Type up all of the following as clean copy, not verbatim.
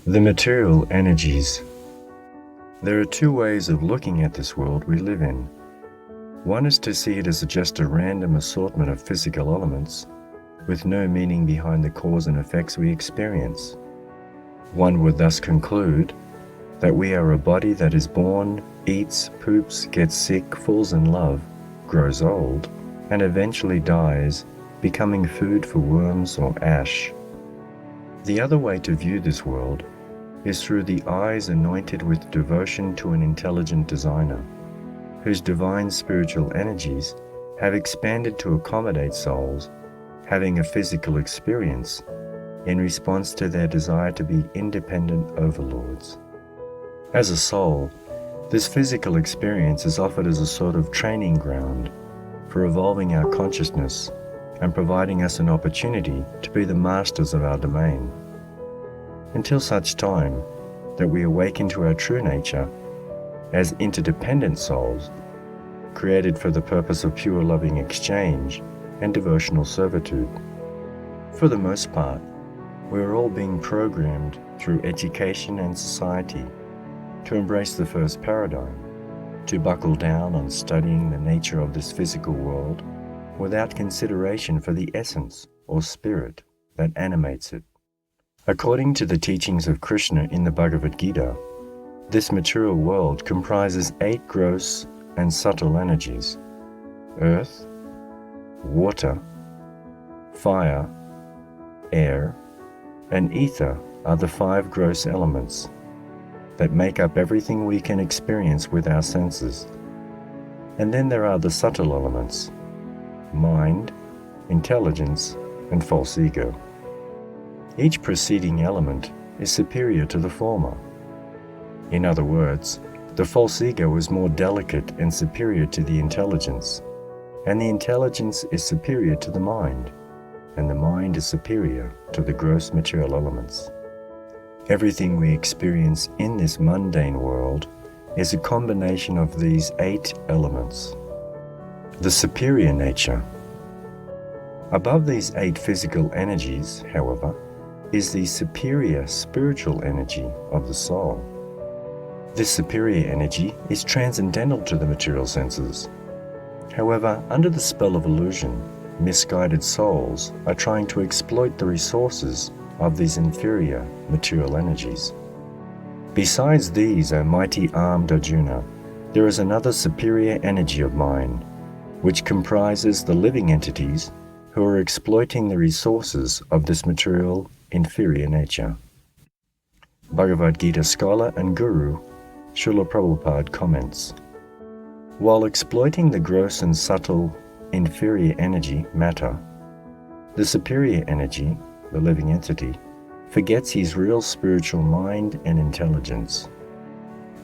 The material energies. There are two ways of looking at this world we live in. One is to see it as just a random assortment of physical elements, with no meaning behind the cause and effects we experience. One would thus conclude that we are a body that is born, eats, poops, gets sick, falls in love, grows old, and eventually dies, becoming food for worms or ash. The other way to view this world is through the eyes anointed with devotion to an intelligent designer, whose divine spiritual energies have expanded to accommodate souls having a physical experience in response to their desire to be independent overlords. As a soul, this physical experience is offered as a sort of training ground for evolving our consciousness and providing us an opportunity to be the masters of our domain. Until such time that we awaken to our true nature as interdependent souls, created for the purpose of pure loving exchange and devotional servitude. For the most part, we are all being programmed through education and society to embrace the first paradigm, to buckle down on studying the nature of this physical world without consideration for the essence or spirit that animates it. According to the teachings of Krishna in the Bhagavad Gita, this material world comprises 8 gross and subtle energies: earth, water, fire, air, and ether are the 5 gross elements that make up everything we can experience with our senses. And then there are the subtle elements: mind, intelligence, and false ego. Each preceding element is superior to the former. In other words, the false ego is more delicate and superior to the intelligence, and the intelligence is superior to the mind, and the mind is superior to the gross material elements. Everything we experience in this mundane world is a combination of these 8 elements. The superior nature. Above these 8 physical energies, however, is the superior spiritual energy of the soul. This superior energy is transcendental to the material senses. However, under the spell of illusion, misguided souls are trying to exploit the resources of these inferior material energies. Besides these, O mighty armed Arjuna, there is another superior energy of mind, which comprises the living entities who are exploiting the resources of this material inferior nature. Bhagavad Gita scholar and guru Srila Prabhupada comments, while exploiting the gross and subtle inferior energy, matter, the superior energy, the living entity, forgets his real spiritual mind and intelligence.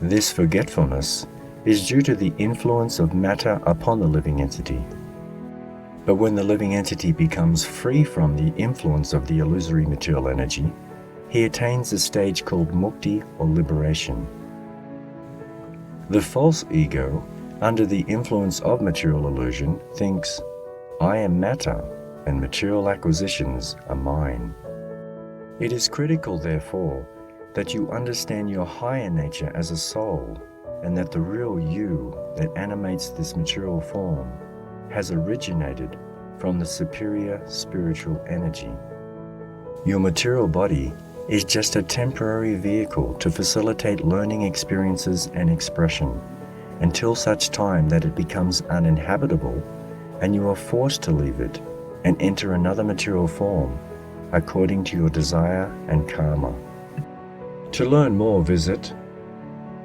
This forgetfulness is due to the influence of matter upon the living entity. But when the living entity becomes free from the influence of the illusory material energy, he attains a stage called mukti or liberation. The false ego, under the influence of material illusion, thinks, I am matter and material acquisitions are mine. It is critical, therefore, that you understand your higher nature as a soul, and that the real you that animates this material form has originated from the superior spiritual energy. Your material body is just a temporary vehicle to facilitate learning experiences and expression, until such time that it becomes uninhabitable and you are forced to leave it and enter another material form according to your desire and karma. To learn more, visit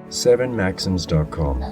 7maxims.com.